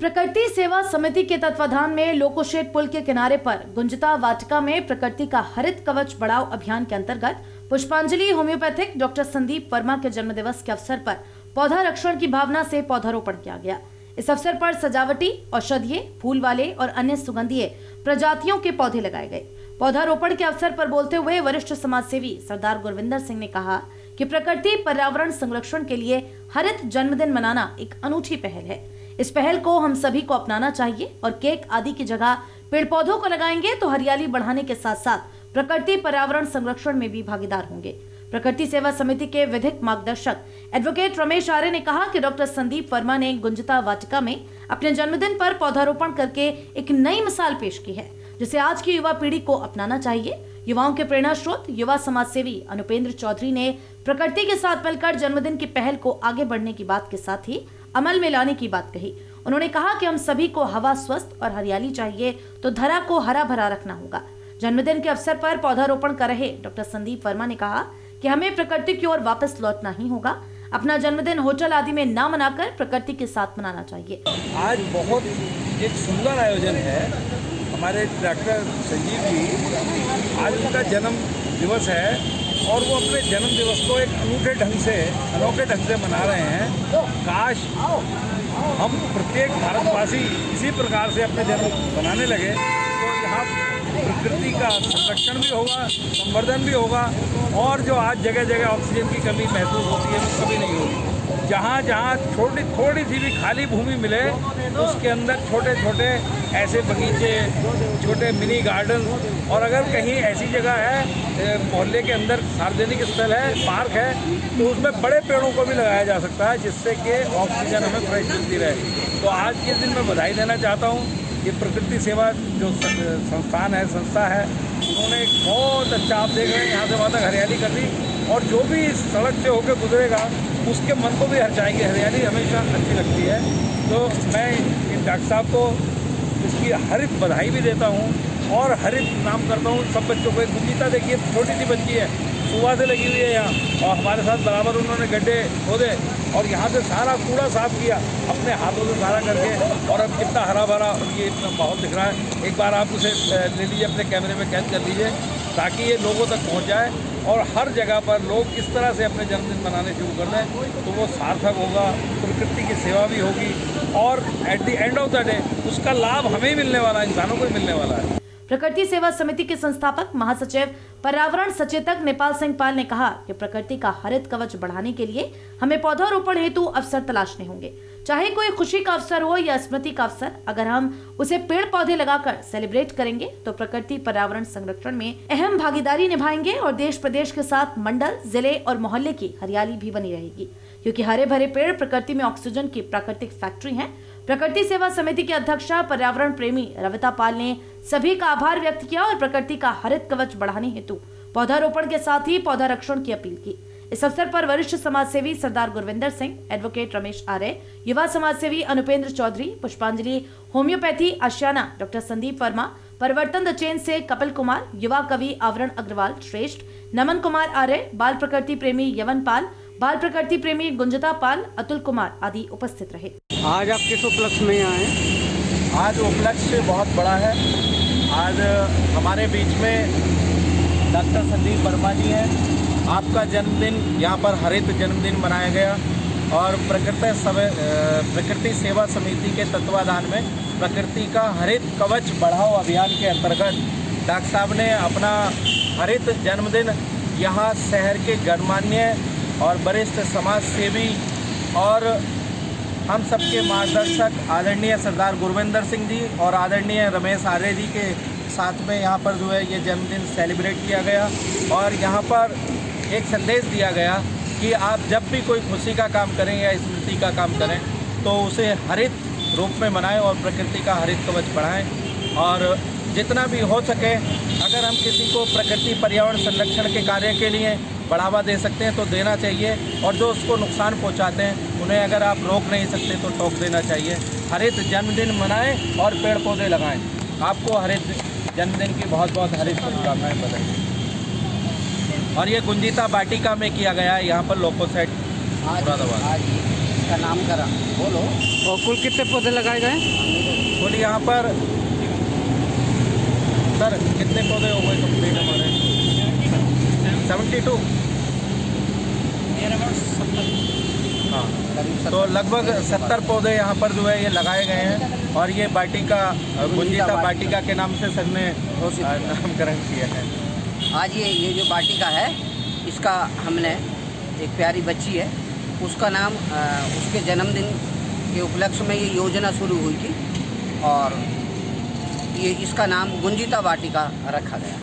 प्रकृति सेवा समिति के तत्वाधान में लोकोशेड पुल के किनारे पर गुंजिता वाटिका में प्रकृति का हरित कवच बढ़ाओ अभियान के अंतर्गत पुष्पांजलि होम्योपैथिक डॉक्टर संदीप वर्मा के जन्मदिवस के अवसर पर पौधा रक्षण की भावना से पौधारोपण किया गया। इस अवसर पर सजावटी, औषधीय, फूल वाले और अन्य सुगंधीय प्रजातियों के पौधे लगाए गए। पौधारोपण के अवसर पर बोलते हुए वरिष्ठ समाजसेवी सरदार गुरविंदर सिंह ने कहा कि प्रकृति पर्यावरण संरक्षण के लिए हरित जन्मदिन मनाना एक अनूठी पहल है। इस पहल को हम सभी को अपनाना चाहिए और केक आदि की जगह पेड़ पौधों को लगाएंगे तो हरियाली बढ़ाने के साथ साथ प्रकृति पर्यावरण संरक्षण में भी भागीदार होंगे। प्रकृति सेवा समिति के विधिक मार्गदर्शक एडवोकेट रमेश आर्य ने कहा कि डॉक्टर संदीप वर्मा ने गुंजिता वाटिका में अपने जन्मदिन पर पौधारोपण करके एक नई मिसाल पेश की है, जिसे आज की युवा पीढ़ी को अपनाना चाहिए। युवाओं के प्रेरणा स्रोत युवा समाजसेवी अनुपेंद्र चौधरी ने प्रकृति के साथ मिलकर जन्मदिन की पहल को आगे बढ़ने की बात के साथ ही अमल में लाने की बात कही। उन्होंने कहा कि हम सभी को हवा स्वस्थ और हरियाली चाहिए तो धरा को हरा भरा रखना होगा। जन्मदिन के अवसर पर पौधारोपण कर रहे डॉक्टर संदीप वर्मा ने कहा कि हमें प्रकृति की ओर वापस लौटना ही होगा। अपना जन्मदिन होटल आदि में ना मनाकर प्रकृति के साथ मनाना चाहिए। आज बहुत एक सुंदर आयोजन है। हमारे डॉक्टर संजीव जी, आज उनका जन्म दिवस है और वो अपने जन्म दिवस को एक अनोखे ढंग से मना रहे हैं। काश हम प्रत्येक भारतवासी इसी प्रकार से अपने जन्म मनाने लगे तो यहाँ प्रकृति का संरक्षण भी होगा, संवर्धन भी होगा और जो आज जगह जगह ऑक्सीजन की कमी महसूस होती है वो कभी नहीं होगी। जहाँ जहाँ थोड़ी सी भी खाली भूमि मिले उसके अंदर छोटे छोटे ऐसे बगीचे, छोटे मिनी गार्डन, और अगर कहीं ऐसी जगह है मोहल्ले के अंदर सार्वजनिक स्थल है, पार्क है, तो उसमें बड़े पेड़ों को भी लगाया जा सकता है जिससे कि ऑक्सीजन हमें फ्रेश मिलती रहे। तो आज के दिन मैं बधाई देना चाहता हूँ। ये प्रकृति सेवा जो संस्था है, उन्होंने एक बहुत अच्छा, आप देख रहे हैं यहाँ से वहाँ तक हरियाली कर दी और जो भी इस सड़क से होकर गुजरेगा उसके मन को भी हरचाएंगे। हरियाली हमेशा अच्छी लगती है। तो मैं इन डॉक्टर साहब को इसकी हरित बधाई भी देता हूँ और हरित नाम करता हूँ सब बच्चों को। एक गुंजिता देखिए, छोटी सी बच्ची है, सुबह से लगी हुई है यहाँ और हमारे साथ बराबर उन्होंने गड्ढे खोदे और यहाँ से सारा कूड़ा साफ किया अपने हाथों से सारा करके, और अब कितना हरा भरा ये माहौल दिख रहा है। एक बार आप उसे ले लीजिए, अपने कैमरे में कैद कर लीजिए ताकि ये लोगों तक पहुँच जाए और हर जगह पर लोग इस तरह से अपने जन्मदिन मनाने शुरू कर दें तो वो सार्थक होगा, प्रकृति की सेवा भी होगी और at the end of the day उसका लाभ हमें ही मिलने वाला है, इंसानों को ही मिलने वाला है। प्रकृति सेवा समिति के संस्थापक महासचिव पर्यावरण सचेतक नेपाल सिंह पाल ने कहा कि प्रकृति का हरित कवच बढ़ाने के लिए हमें पौधारोपण हेतु अवसर तलाशने होंगे। चाहे कोई खुशी का अवसर हो या स्मृति का अवसर, अगर हम उसे पेड़ पौधे लगाकर सेलिब्रेट करेंगे तो प्रकृति पर्यावरण संरक्षण में अहम भागीदारी निभाएंगे और देश प्रदेश के साथ मंडल, जिले और मोहल्ले की हरियाली भी बनी रहेगी, क्योंकि हरे भरे पेड़ प्रकृति में ऑक्सीजन की प्राकृतिक फैक्ट्री हैं। प्रकृति सेवा समिति की अध्यक्षा पर्यावरण प्रेमी रविता पाल ने सभी का आभार व्यक्त किया और प्रकृति का हरित कवच बढ़ाने हेतु पौधारोपण के साथ ही पौधा रक्षण की अपील की। इस अवसर पर वरिष्ठ समाजसेवी सरदार गुरविंदर सिंह, एडवोकेट रमेश आर्य, युवा समाजसेवी अनुपेंद्र चौधरी, पुष्पांजलि होम्योपैथी आशियाना डॉक्टर संदीप वर्मा, परिवर्तन द चेन से कपिल कुमार, युवा कवि आवरण अग्रवाल श्रेष्ठ, नमन कुमार आर्य, बाल प्रकृति प्रेमी यवन पाल, बाल प्रकृति प्रेमी गुंजिता पाल, अतुल कुमार आदि उपस्थित रहे। आज आप किस उपलक्ष्य में आए? आज उपलक्ष्य बहुत बड़ा है। आज हमारे बीच में डॉक्टर संदीप वर्मा जी हैं। आपका जन्मदिन यहाँ पर हरित जन्मदिन मनाया गया और प्रकृति सेवा समिति के तत्वाधान में प्रकृति का हरित कवच बढ़ाओ अभियान के अंतर्गत डॉक्टर साहब ने अपना हरित जन्मदिन यहाँ शहर के गणमान्य और वरिष्ठ समाज सेवी और हम सबके मार्गदर्शक आदरणीय सरदार गुरविंदर सिंह जी और आदरणीय रमेश आर्य जी के साथ में यहाँ पर जो है ये जन्मदिन सेलिब्रेट किया गया और यहाँ पर एक संदेश दिया गया कि आप जब भी कोई खुशी का काम करें या स्मृति का काम करें तो उसे हरित रूप में मनाएं और प्रकृति का हरित कवच बढ़ाएं और जितना भी हो सके अगर हम किसी को प्रकृति पर्यावरण संरक्षण के कार्य के लिए बढ़ावा दे सकते हैं तो देना चाहिए और जो उसको नुकसान पहुंचाते हैं उन्हें अगर आप रोक नहीं सकते तो टोक देना चाहिए। हरित जन्मदिन मनाएं और पेड़ पौधे लगाएं। आपको हरित जन्मदिन की बहुत बहुत हरित शुभकामनाएं बधाई। और ये गुंजिता वाटिका में किया गया है, यहाँ पर लोकोशेड मुरादाबाद। का नामकरण। बोलो। और कुल कितने पौधे लगाए गए? बोलिए यहाँ पर सर कितने पौधे हो गए कंप्लीट हमारे? 72। हाँ, तो लगभग 70 पौधे यहाँ पर जो है ये लगाए गए हैं और ये वाटिका गुंजिता वाटिका के नाम से सर ने नामकरण किया है। आज ये जो वाटिका है, इसका हमने एक प्यारी बच्ची है, उसका नाम उसके जन्मदिन के उपलक्ष्य में ये योजना शुरू हुई थी और ये इसका नाम गुंजिता वाटिका रखा गया।